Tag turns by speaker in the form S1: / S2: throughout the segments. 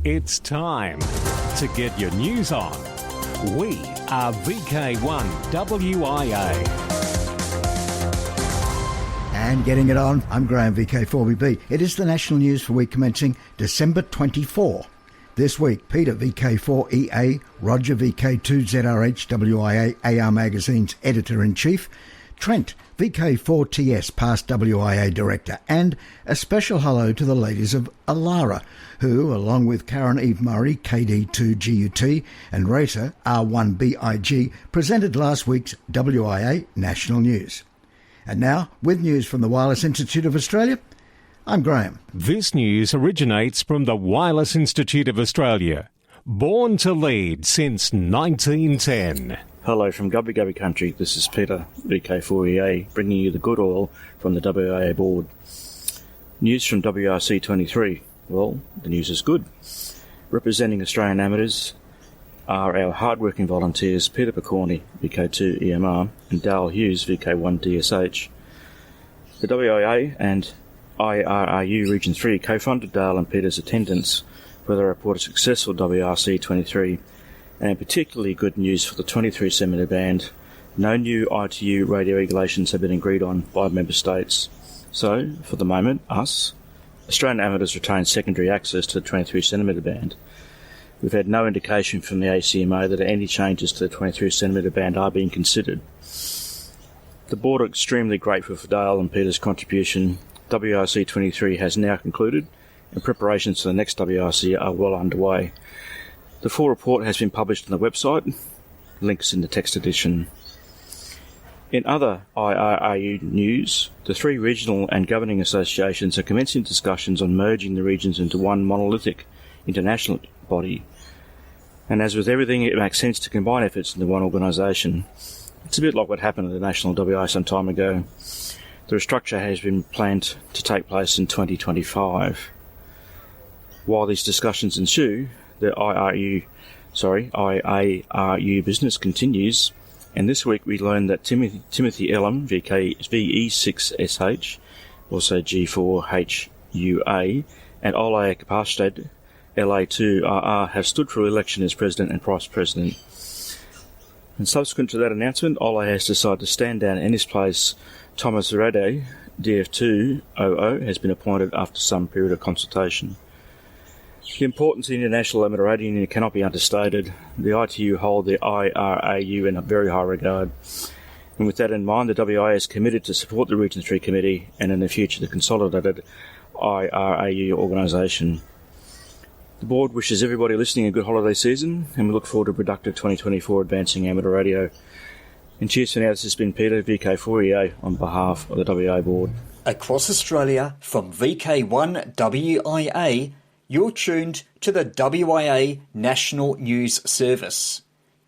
S1: It's time to get your news on. We are VK1WIA.
S2: And getting it on, I'm Graham, VK4WB. It is the national news for week commencing December 24. This week, Peter, VK4EA, Roger, VK2ZRH, WIA AR Magazine's Editor-in-Chief, Trent, VK4TS, past WIA Director, and a special hello to the ladies of Alara, who, along with Karen Eve Murray, KD2GUT, and Racer, R1BIG, presented last week's WIA National News. And now, with news from the Wireless Institute of Australia, I'm Graham.
S1: This news originates from the Wireless Institute of Australia, born to lead since 1910.
S3: Hello from Gubby Gubby Country, this is Peter, VK4EA, bringing you the good oil from the WIA Board. News from WRC23. Well, the news is good. Representing Australian amateurs are our hard-working volunteers Peter Picorni, VK2EMR, and Dale Hughes, VK1DSH. The WIA and IRRU Region 3 co-funded Dale and Peter's attendance for the report of successful WRC23, and particularly good news for the 23 centimetre band. No new ITU radio regulations have been agreed on by member states. So, for the moment, Australian amateurs retain secondary access to the 23 centimetre band. We've had no indication from the ACMA that any changes to the 23 centimetre band are being considered. The board are extremely grateful for Dale and Peter's contribution. WRC23 has now concluded, and preparations for the next WRC are well underway. The full report has been published on the website, links in the text edition. In other IRRU news, the three regional and governing associations are commencing discussions on merging the regions into one monolithic international body. And as with everything, it makes sense to combine efforts into one organisation. It's a bit like what happened at the National WIA some time ago. The restructure has been planned to take place in 2025. While these discussions ensue, the IARU business continues, and this week we learned that Timothy Elam, VE6SH, also G4HUA, and Ole Kapastad, LA2RR, have stood for election as President and Vice President. And subsequent to that announcement, Ole has decided to stand down, and in his place, Thomas Rade, DF200, has been appointed after some period of consultation. The importance of the International Amateur Radio Union cannot be understated. The ITU hold the IRAU in a very high regard. And with that in mind, the WIA is committed to support the Region 3 Committee and in the future the consolidated IRAU organisation. The board wishes everybody listening a good holiday season, and we look forward to a productive 2024 Advancing Amateur Radio. And cheers for now, this has been Peter, VK4EA, on behalf of the WIA Board.
S4: Across Australia, from VK1WIA, you're tuned to the WIA National News Service.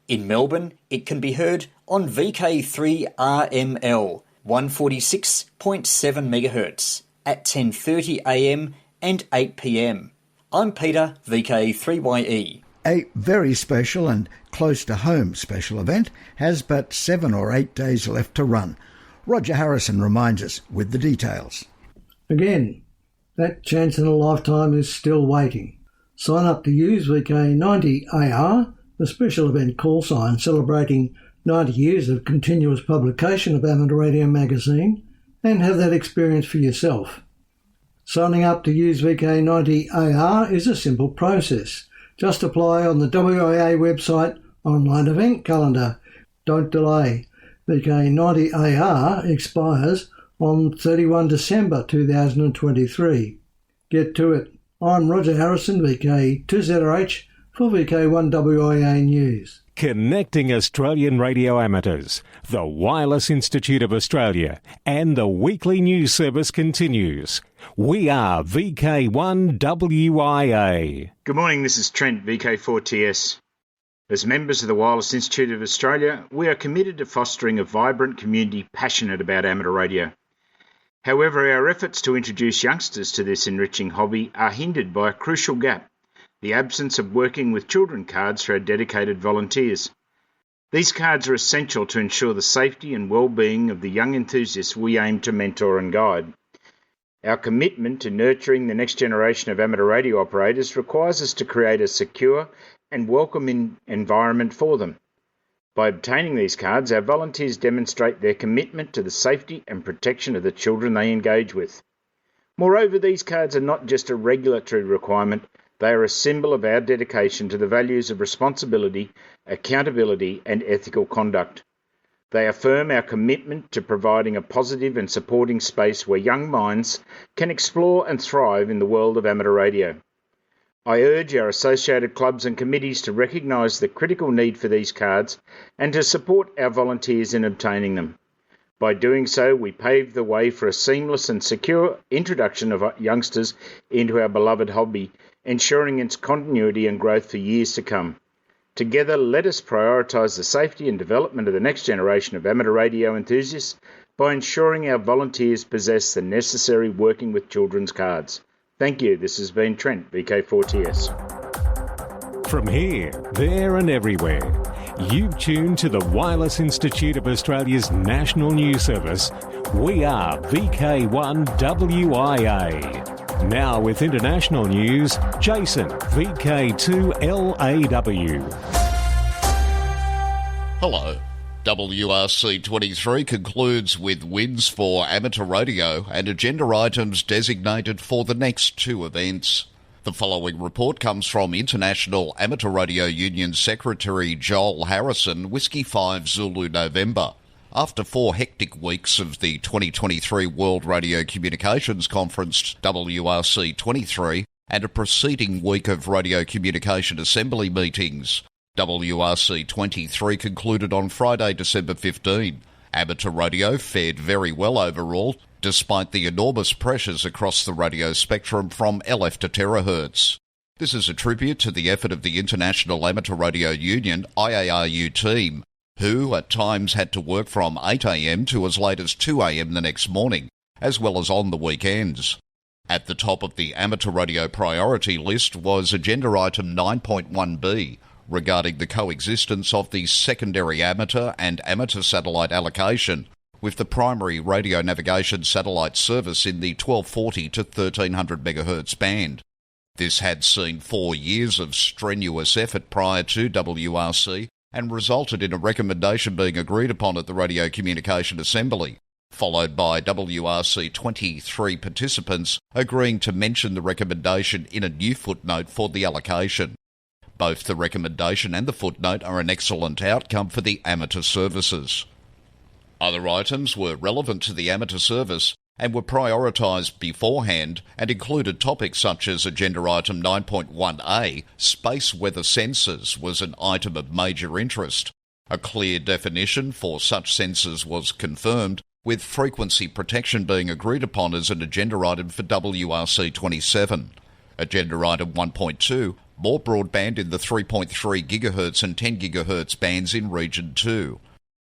S4: In Melbourne, it can be heard on VK3RML, 146.7 MHz, at 10:30am and 8pm. I'm Peter, VK3YE.
S2: A very special and close-to-home special event has but 7 or 8 days left to run. Roger Harrison reminds us with the details.
S5: Again, that chance in a lifetime is still waiting. Sign up to use VK90AR, the special event call sign celebrating 90 years of continuous publication of Amateur Radio Magazine, and have that experience for yourself. Signing up to use VK90AR is a simple process. Just apply on the WIA website online event calendar. Don't delay. VK90AR expires on 31 December 2023. Get to it. I'm Roger Harrison, VK2ZRH, for VK1WIA News.
S1: Connecting Australian radio amateurs, the Wireless Institute of Australia and the weekly news service continues. We are VK1WIA.
S6: Good morning, this is Trent, VK4TS. As members of the Wireless Institute of Australia, we are committed to fostering a vibrant community passionate about amateur radio. However, our efforts to introduce youngsters to this enriching hobby are hindered by a crucial gap: the absence of working with children cards for our dedicated volunteers. These cards are essential to ensure the safety and well-being of the young enthusiasts we aim to mentor and guide. Our commitment to nurturing the next generation of amateur radio operators requires us to create a secure and welcoming environment for them. By obtaining these cards, our volunteers demonstrate their commitment to the safety and protection of the children they engage with. Moreover, these cards are not just a regulatory requirement, they are a symbol of our dedication to the values of responsibility, accountability, and ethical conduct. They affirm our commitment to providing a positive and supporting space where young minds can explore and thrive in the world of amateur radio. I urge our associated clubs and committees to recognise the critical need for these cards and to support our volunteers in obtaining them. By doing so, we pave the way for a seamless and secure introduction of youngsters into our beloved hobby, ensuring its continuity and growth for years to come. Together, let us prioritise the safety and development of the next generation of amateur radio enthusiasts by ensuring our volunteers possess the necessary working with children's cards. Thank you. This has been Trent, VK4TS.
S1: From here, there and everywhere, you've tuned to the Wireless Institute of Australia's national news service. We are VK1WIA. Now with international news, Jason, VK2LAW.
S7: Hello. WRC 23 concludes with wins for amateur radio and agenda items designated for the next two events. The following report comes from International Amateur Radio Union Secretary Joel Harrison, Whiskey 5 Zulu November. After 4 hectic weeks of the 2023 World Radio Communications Conference, WRC 23, and a preceding week of Radio Communication Assembly meetings, WRC 23 concluded on Friday, December 15. Amateur radio fared very well overall, despite the enormous pressures across the radio spectrum from LF to terahertz. This is a tribute to the effort of the International Amateur Radio Union IARU team, who at times had to work from 8 a.m. to as late as 2 a.m. the next morning, as well as on the weekends. At the top of the amateur radio priority list was agenda item 9.1b, regarding the coexistence of the secondary amateur and amateur satellite allocation with the primary radio navigation satellite service in the 1240 to 1300 MHz band. This had seen 4 years of strenuous effort prior to WRC and resulted in a recommendation being agreed upon at the Radio Communication Assembly, followed by WRC 23 participants agreeing to mention the recommendation in a new footnote for the allocation. Both the recommendation and the footnote are an excellent outcome for the amateur services. Other items were relevant to the amateur service and were prioritised beforehand and included topics such as agenda item 9.1a, space weather sensors was an item of major interest. A clear definition for such sensors was confirmed, with frequency protection being agreed upon as an agenda item for WRC 27. Agenda item 1.2, more broadband in the 3.3 GHz and 10 GHz bands in Region 2.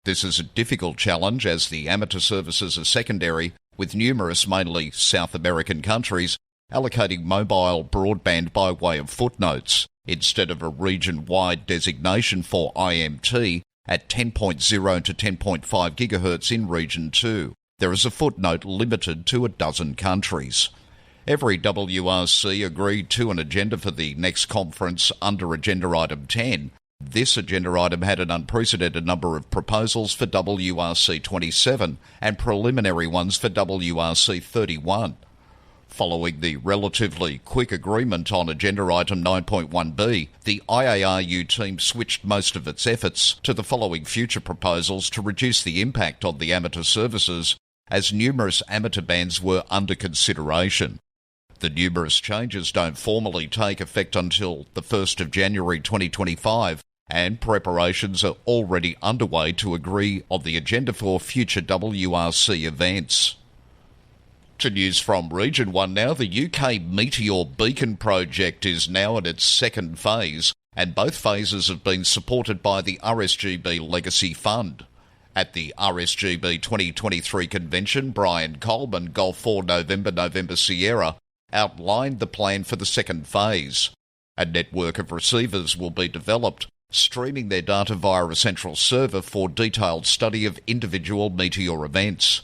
S7: This is a difficult challenge as the amateur services are secondary, with numerous mainly South American countries allocating mobile broadband by way of footnotes, instead of a region-wide designation for IMT at 10.0 to 10.5 GHz in Region 2. There is a footnote limited to a dozen countries. Every WRC agreed to an agenda for the next conference under Agenda Item 10. This agenda item had an unprecedented number of proposals for WRC 27 and preliminary ones for WRC 31. Following the relatively quick agreement on Agenda Item 9.1b, the IARU team switched most of its efforts to the following future proposals to reduce the impact on the amateur services, as numerous amateur bands were under consideration. The numerous changes don't formally take effect until the 1st of January 2025, and preparations are already underway to agree on the agenda for future WRC events. To news from Region 1 now, the UK Meteor Beacon project is now in its second phase, and both phases have been supported by the RSGB Legacy Fund. At the RSGB 2023 convention, Brian Coleman, Golf 4 November Sierra, outlined the plan for the second phase. A network of receivers will be developed, streaming their data via a central server for detailed study of individual meteor events.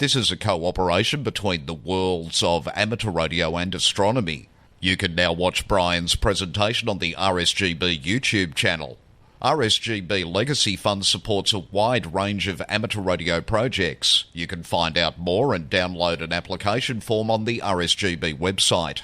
S7: This is a cooperation between the worlds of amateur radio and astronomy. You can now watch Brian's presentation on the RSGB YouTube channel. RSGB Legacy Fund supports a wide range of amateur radio projects. You can find out more and download an application form on the RSGB website.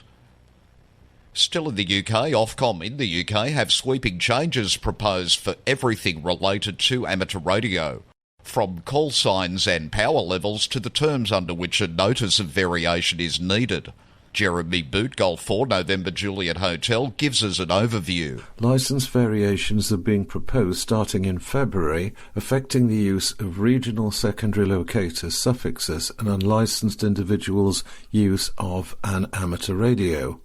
S7: Still in the UK, Ofcom in the UK have sweeping changes proposed for everything related to amateur radio, from call signs and power levels to the terms under which a notice of variation is needed. Jeremy Bootgolf for November Juliet Hotel gives us an overview.
S8: Licence variations are being proposed starting in February, affecting the use of regional secondary locators, suffixes and unlicensed individuals' use of an amateur radio.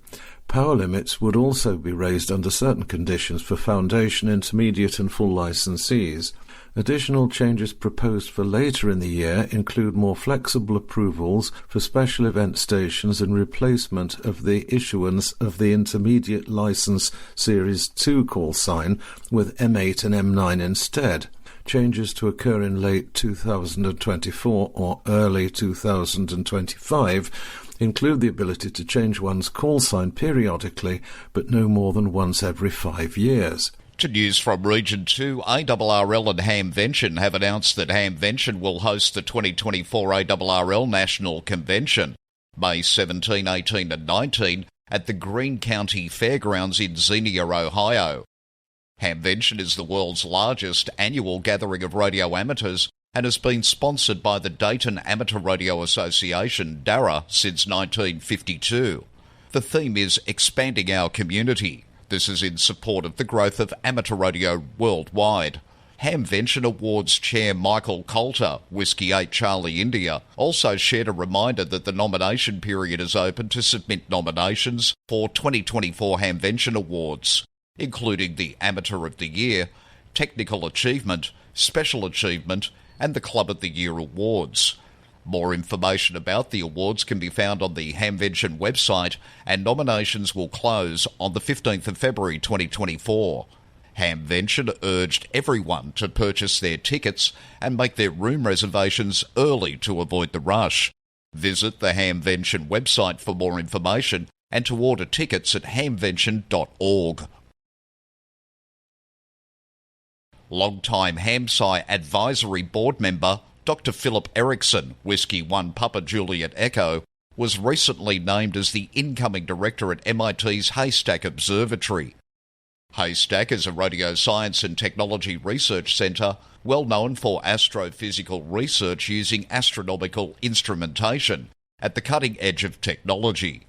S8: Power limits would also be raised under certain conditions for foundation, intermediate and full licensees. Additional changes proposed for later in the year include more flexible approvals for special event stations and replacement of the issuance of the intermediate license Series 2 call sign with M8 and M9 instead. Changes to occur in late 2024 or early 2025 include the ability to change one's call sign periodically, but no more than once every 5 years.
S7: To news from Region 2, ARRL and Hamvention have announced that Hamvention will host the 2024 ARRL National Convention, May 17, 18 and 19, at the Greene County Fairgrounds in Xenia, Ohio. Hamvention is the world's largest annual gathering of radio amateurs and has been sponsored by the Dayton Amateur Radio Association, DARA, since 1952. The theme is Expanding Our Community. This is in support of the growth of amateur radio worldwide. Hamvention Awards Chair Michael Coulter, Whiskey 8 Charlie India, also shared a reminder that the nomination period is open to submit nominations for 2024 Hamvention Awards, including the Amateur of the Year, Technical Achievement, Special Achievement, and the Club of the Year Awards. More information about the awards can be found on the Hamvention website, and nominations will close on the 15th of February 2024. Hamvention urged everyone to purchase their tickets and make their room reservations early to avoid the rush. Visit the Hamvention website for more information and to order tickets at hamvention.org. Long-time Hamsi Advisory Board member Dr. Philip Eriksson, Whiskey 1 Papa Juliet Echo, was recently named as the incoming director at MIT's Haystack Observatory. Haystack is a radio science and technology research centre well known for astrophysical research using astronomical instrumentation at the cutting edge of technology.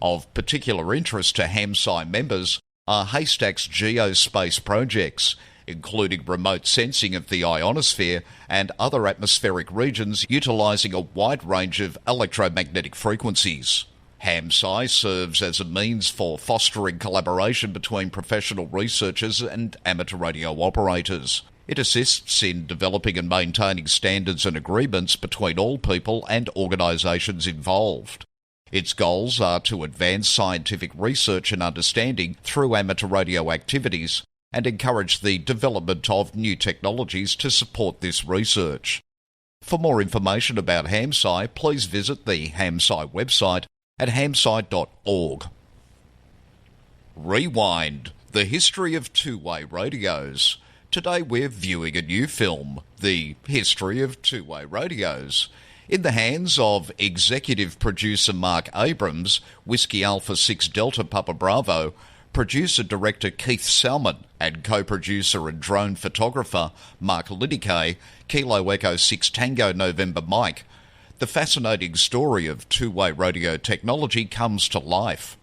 S7: Of particular interest to Hamsi members are Haystack's geospace projects, including remote sensing of the ionosphere and other atmospheric regions utilising a wide range of electromagnetic frequencies. Hamsi serves as a means for fostering collaboration between professional researchers and amateur radio operators. It assists in developing and maintaining standards and agreements between all people and organisations involved. Its goals are to advance scientific research and understanding through amateur radio activities and encourage the development of new technologies to support this research. For more information about Hamsi, please visit the Hamsi website at hamsi.org. Rewind, the history of two-way radios. Today we're viewing a new film, The History of Two-Way Radios. In the hands of executive producer Mark Abrams, Whiskey Alpha 6 Delta Papa Bravo, producer-director Keith Salmon and co-producer and drone photographer Mark Liddicay, Kilo Echo 6 Tango November Mike, the fascinating story of two-way radio technology comes to life.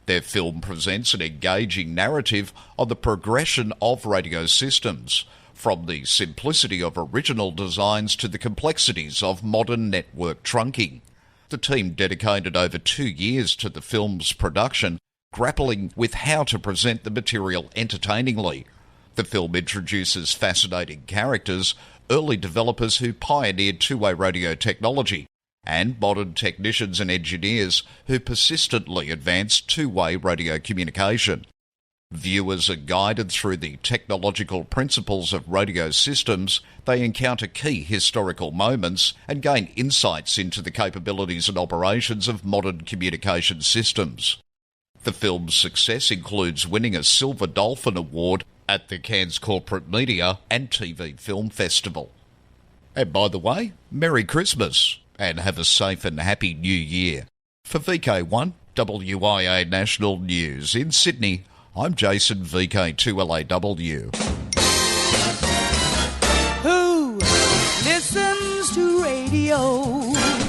S7: Their film presents an engaging narrative on the progression of radio systems, from the simplicity of original designs to the complexities of modern network trunking. The team dedicated over 2 years to the film's production, grappling with how to present the material entertainingly. The film introduces fascinating characters, early developers who pioneered two-way radio technology, and modern technicians and engineers who persistently advanced two-way radio communication. Viewers are guided through the technological principles of radio systems. They encounter key historical moments and gain insights into the capabilities and operations of modern communication systems. The film's success includes winning a Silver Dolphin Award at the Cannes Corporate Media and TV Film Festival. And by the way, Merry Christmas and have a safe and happy New Year. For VK1 WIA National News in Sydney, I'm Jason, VK2LAW.
S9: Who listens to radio?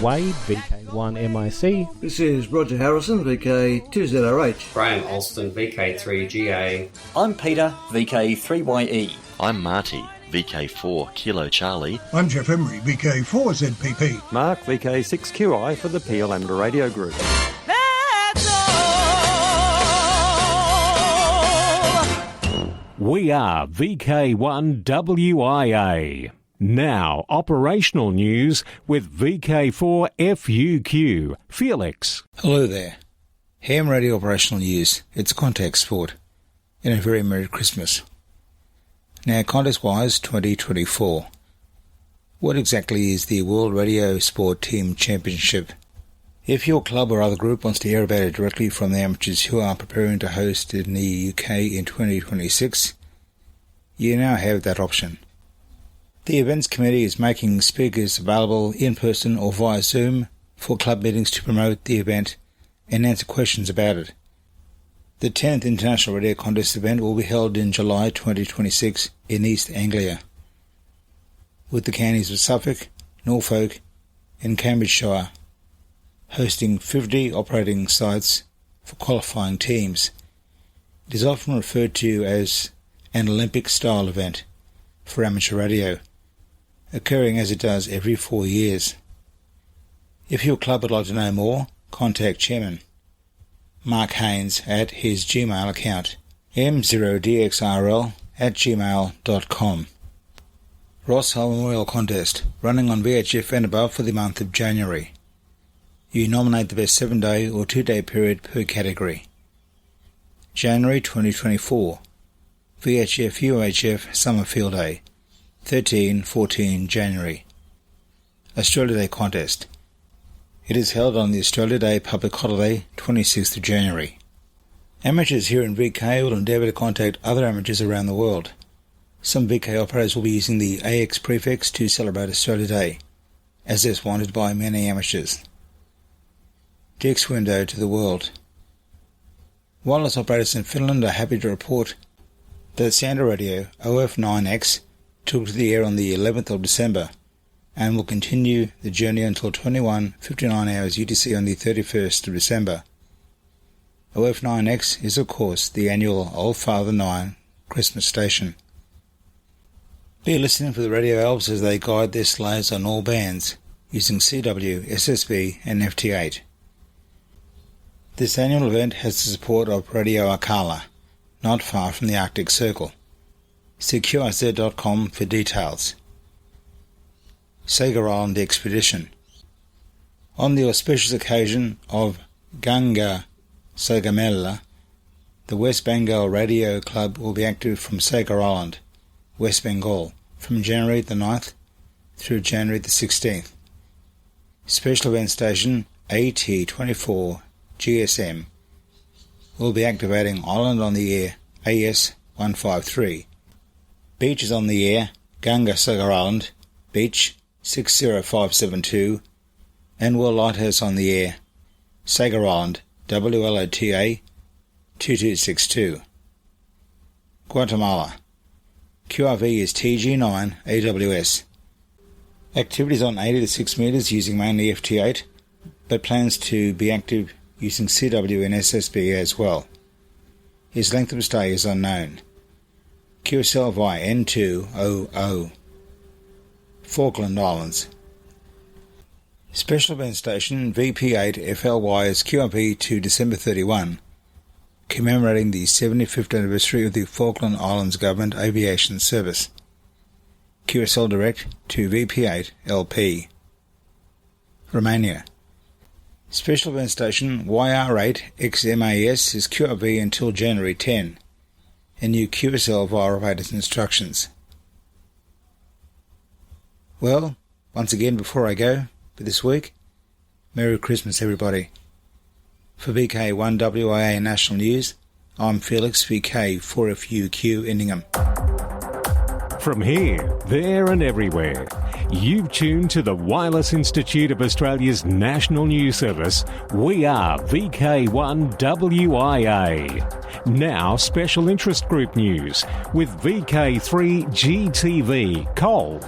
S10: Wade, VK1MIC.
S5: This is Roger Harrison, VK2ZRH.
S11: Graham Alston, VK3GA.
S4: I'm Peter, VK3YE.
S12: I'm Marty, VK4 Kilo Charlie.
S13: I'm Jeff Emery, VK4ZPP.
S14: Mark, VK6QI for the Peel Amateur Radio Group.
S1: We are VK1WIA. Now, operational news with VK4FUQ. Felix.
S15: Hello there. Ham Radio Operational News. It's contact sport. And a very Merry Christmas. Now, contest-wise, 2024. What exactly is the World Radio Sport Team Championship? If your club or other group wants to hear about it directly from the amateurs who are preparing to host in the UK in 2026, you now have that option. The events committee is making speakers available in person or via Zoom for club meetings to promote the event and answer questions about it. The 10th International Radio Contest event will be held in July 2026 in East Anglia, with the counties of Suffolk, Norfolk and Cambridgeshire hosting 50 operating sites for qualifying teams. It is often referred to as an Olympic-style event for amateur radio, occurring as it does every 4 years. If your club would like to know more, contact Chairman Mark Haynes at his Gmail account, m0dxrl@gmail.com. Ross Hull Memorial Contest, running on VHF and above for the month of January. You nominate the best 7-day or 2-day period per category. January 2024, VHF UHF Summer Field Day, 13-14 January. Australia Day Contest. It is held on the Australia Day public holiday, 26th of January. Amateurs here in VK will endeavour to contact other amateurs around the world. Some VK operators will be using the AX prefix to celebrate Australia Day, as is wanted by many amateurs. Dick's window to the world. Wireless operators in Finland are happy to report that Sounder Radio OF9X took to the air on the 11th of December and will continue the journey until 21:59 hours UTC on the 31st of December. OF9X is of course the annual Old Father 9 Christmas station. Be listening for the radio elves as they guide their sleighs on all bands using CW, SSB and FT8. This annual event has the support of Radio Akala, not far from the Arctic Circle. See QRZ.com for details. Sega Island Expedition. On the auspicious occasion of Ganga Sagamella, the West Bengal Radio Club will be active from Sagar Island, West Bengal, from January the 9th through January the 16th. Special event station AT24 GSM will be activating Island on the Air AS153. Beach is on the air Ganga Sagar Island, Beach 60572, and World Lighthouse on the air Sagar Island, WLOTA 2262. Guatemala. QRV is TG9 AWS. Activities on 80 to 6 metres using mainly FT8, but plans to be active using CW and SSB as well. His length of stay is unknown. QSL via N200. Falkland Islands. Special event station VP8 FLY is QRV to December 31, commemorating the 75th anniversary of the Falkland Islands Government Aviation Service. QSL Direct to VP8 LP. Romania. Special event station YR8 XMAS is QRV until January 10, and new QSL via instructions. Well, once again before I go for this week, Merry Christmas everybody. For VK1WIA National News, I'm Felix, VK4FUQ Endingham.
S1: From here, there and everywhere, you've tuned to the Wireless Institute of Australia's national news service. We are VK1WIA. Now special interest group news with VK3GTV. Cole.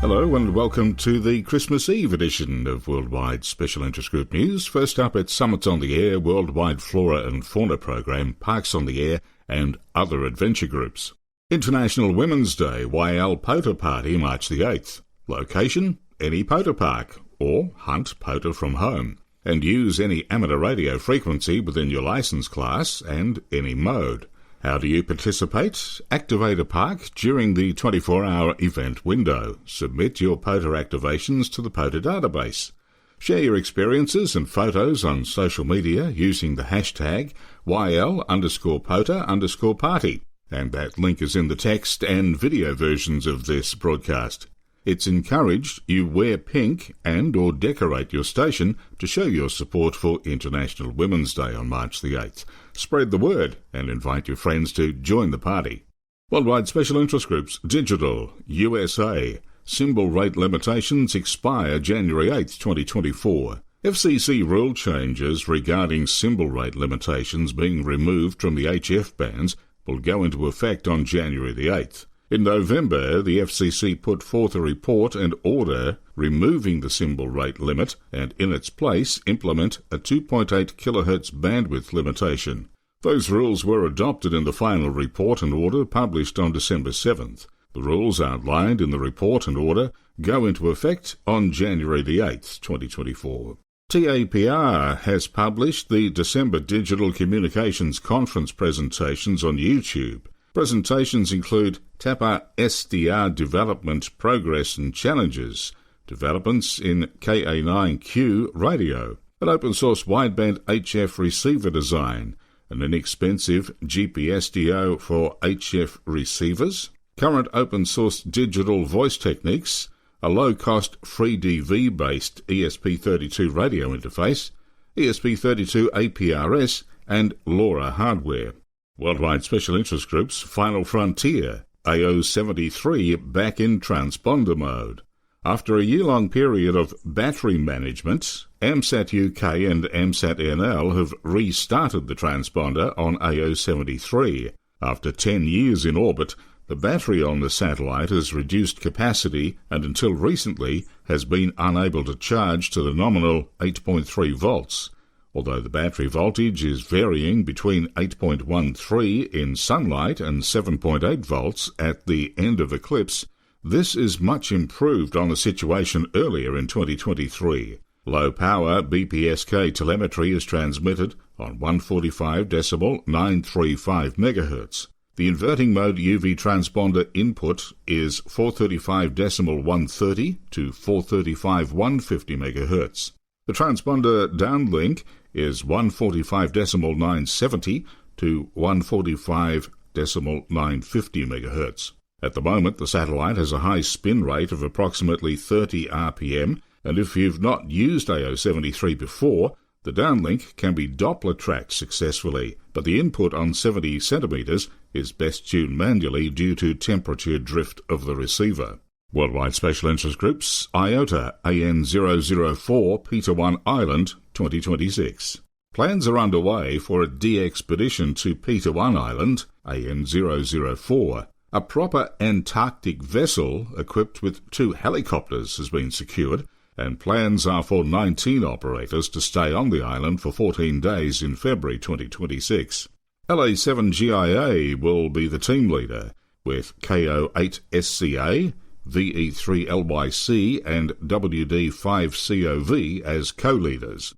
S16: Hello and welcome to the Christmas Eve edition of Worldwide Special Interest Group News. First up, it's Summits on the Air, Worldwide Flora and Fauna Program, Parks on the Air and other adventure groups. International Women's Day, YL Potor Party, March the 8th. Location, any potor park, or hunt potor from home. And use any amateur radio frequency within your licence class and any mode. How do you participate? Activate a park during the 24-hour event window. Submit your potor activations to the potor database. Share your experiences and photos on social media using the hashtag YL_potor_party. And that link is in the text and video versions of this broadcast. It's encouraged you wear pink and or decorate your station to show your support for International Women's Day on March the 8th. Spread the word and invite your friends to join the party. Worldwide Special Interest Groups, Digital, USA. Symbol rate limitations expire January 8th, 2024. FCC rule changes regarding symbol rate limitations being removed from the HF bands will go into effect on January the 8th. In November, the FCC put forth a report and order removing the symbol rate limit and in its place implement a 2.8 kHz bandwidth limitation. Those rules were adopted in the final report and order published on December 7th. The rules outlined in the report and order go into effect on January the 8th, 2024. TAPR has published the December Digital Communications Conference presentations on YouTube. Presentations include TAPR SDR development progress and challenges, developments in KA9Q radio, an open-source wideband HF receiver design, an inexpensive GPSDO for HF receivers, current open-source digital voice techniques, a low-cost FreeDV-based ESP32 radio interface, ESP32 APRS, and LoRa hardware. Worldwide Special Interest Groups, Final Frontier, AO73 back in transponder mode. After a year-long period of battery management, AMSAT UK and AMSAT NL have restarted the transponder on AO73. After 10 years in orbit, the battery on the satellite has reduced capacity and until recently has been unable to charge to the nominal 8.3 volts. Although the battery voltage is varying between 8.13 in sunlight and 7.8 volts at the end of eclipse, this is much improved on the situation earlier in 2023. Low-power BPSK telemetry is transmitted on 145.935 MHz. The inverting mode UV transponder input is 435.130 to 435.150 MHz. The transponder downlink is 145.970 to 145.950 MHz. At the moment, the satellite has a high spin rate of approximately 30 RPM, and if you've not used AO73 before, the downlink can be Doppler tracked successfully, but the input on 70 centimetres is best tuned manually due to temperature drift of the receiver. Worldwide Special Interest Groups, IOTA AN004 Peter 1 Island 2026. Plans are underway for a de-expedition to Peter 1 Island, AN004. A proper Antarctic vessel equipped with 2 helicopters has been secured, and plans are for 19 operators to stay on the island for 14 days in February 2026. LA7GIA will be the team leader, with KO8SCA, VE3LYC and WD5COV as co-leaders.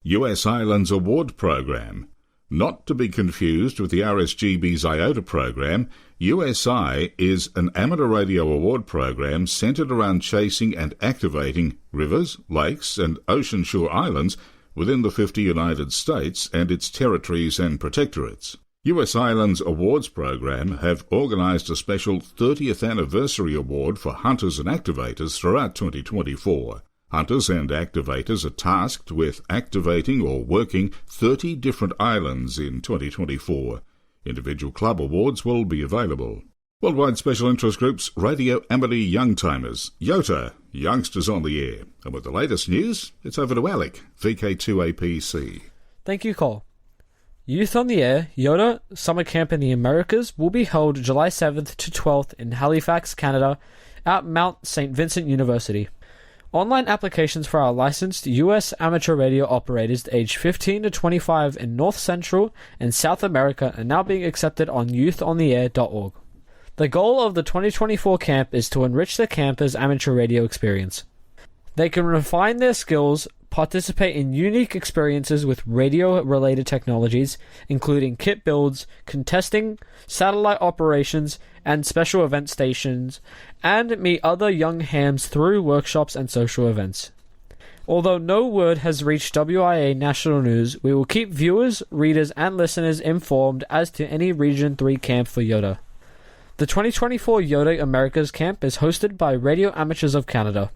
S16: US Islands Award Program. Not to be confused with the RSGB's IOTA program, USI is an amateur radio award program centred around chasing and activating rivers, lakes and ocean shore islands within the 50 United States and its territories and protectorates. US Islands Awards Program have organised a special 30th Anniversary Award for hunters and activators throughout 2024. Hunters and activators are tasked with activating or working 30 different islands in 2024. Individual club awards will be available. Worldwide Special Interest Groups Radio Amity Youngtimers, YOTA, Youngsters on the Air. And with the latest news, it's over to Alec, VK2APC.
S17: Thank you, Cole. Youth on the Air, YOTA Summer Camp in the Americas will be held July 7th to 12th in Halifax, Canada, at Mount St. Vincent University. Online applications for our licensed U.S. amateur radio operators aged 15 to 25 in North Central and South America are now being accepted on youthontheair.org. The goal of the 2024 camp is to enrich the campers' amateur radio experience. They can refine their skills, participate in unique experiences with radio-related technologies, including kit builds, contesting, satellite operations, and special event stations, and meet other young hams through workshops and social events. Although no word has reached WIA National News, we will keep viewers, readers, and listeners informed as to any Region 3 camp for YOTA. The 2024 YOTA Americas Camp is hosted by Radio Amateurs of Canada.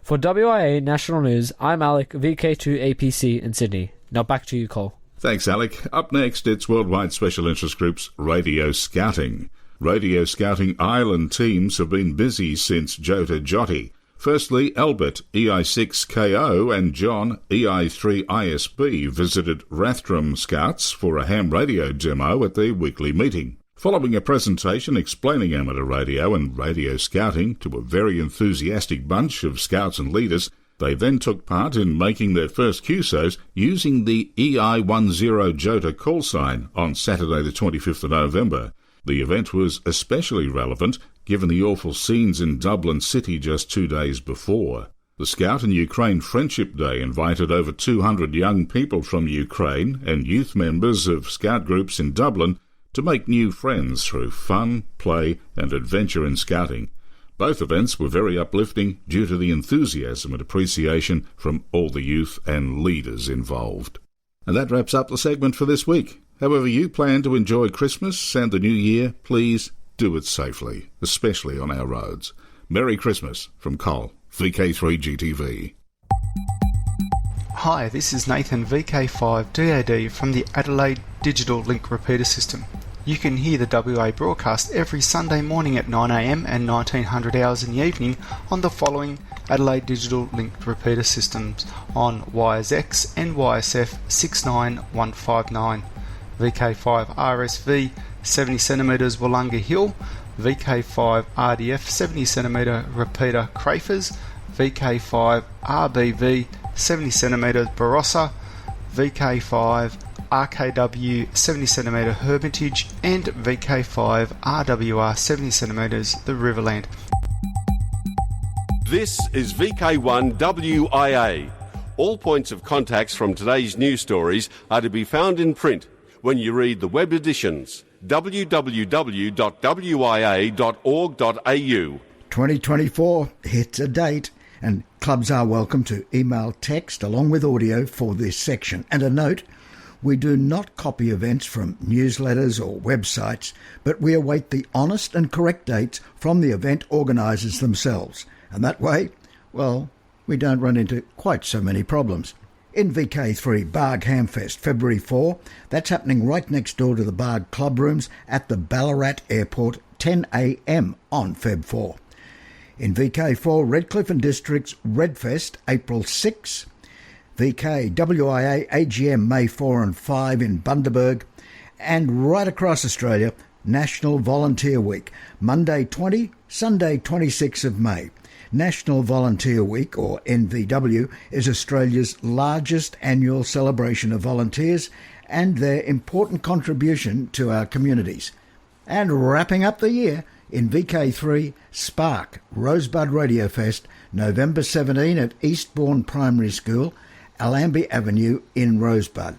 S17: For WIA National News, I'm Alec, VK2APC in Sydney. Now back to you, Cole.
S16: Thanks, Alec. Up next, it's Worldwide Special Interest Group's Radio Scouting. Radio Scouting Island teams have been busy since Jota Jotti. Firstly, Albert, EI6KO, and John, EI3ISB, visited Rathdrum Scouts for a ham radio demo at their weekly meeting. Following a presentation explaining amateur radio and radio scouting to a very enthusiastic bunch of scouts and leaders, they then took part in making their first QSOs using the EI10 Jota call sign on Saturday the 25th of November. The event was especially relevant given the awful scenes in Dublin City just 2 days before. The Scout and Ukraine Friendship Day invited over 200 young people from Ukraine and youth members of scout groups in Dublin to make new friends through fun, play and adventure in scouting. Both events were very uplifting due to the enthusiasm and appreciation from all the youth and leaders involved. And that wraps up the segment for this week. However you plan to enjoy Christmas and the New Year, please do it safely, especially on our roads. Merry Christmas from Cole, VK3GTV.
S18: Hi, this is Nathan, VK5DAD from the Adelaide Digital Link Repeater System. You can hear the WA broadcast every Sunday morning at 9am and 1900 hours in the evening on the following Adelaide Digital Link Repeater Systems on YSX and YSF 69159, VK5 RSV 70cm Wollonga Hill, VK5 RDF 70cm Repeater Crafers, VK5 RBV 70cm Barossa, VK5 RKW 70cm Hermitage, and VK5 RWR 70cm the Riverland.
S19: This is VK1WIA. All points of contacts from today's news stories are to be found in print when you read the web editions www.wia.org.au.
S2: 2024, it's a date, and clubs are welcome to email text along with audio for this section. And a note, we do not copy events from newsletters or websites, but we await the honest and correct dates from the event organisers themselves. And that way, well, we don't run into quite so many problems. In VK3, Barg Hamfest, February 4, that's happening right next door to the Barg Club Rooms at the Ballarat Airport, 10 a.m. on Feb 4. In VK4, Redcliffe and District's Redfest, April 6. VK1WIA AGM, May 4 and 5 in Bundaberg. And right across Australia, National Volunteer Week, Monday 20, Sunday 26 of May. National Volunteer Week, or NVW, is Australia's largest annual celebration of volunteers and their important contribution to our communities. And wrapping up the year, in VK3, Spark, Rosebud Radio Fest, November 17 at Eastbourne Primary School, Allambie Avenue in Rosebud.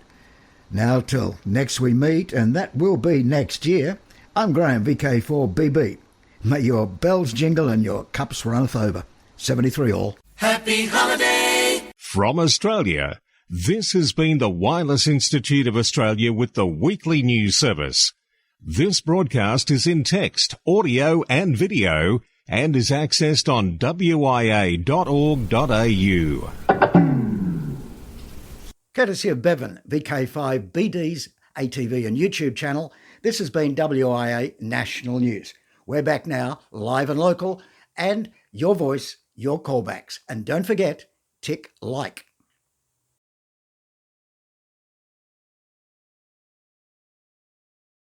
S2: Now till next we meet, and that will be next year, I'm Graham, VK4BB. May your bells jingle and your cups runneth over. 73 all.
S1: Happy holiday! From Australia, This has been the Wireless Institute of Australia with the weekly news service. This broadcast is in text, audio and video and is accessed on wia.org.au.
S2: Courtesy of Bevan, VK5BD's ATV and YouTube channel, this has been WIA National News. We're back now, live and local, and your voice, your callbacks. And don't forget, tick like.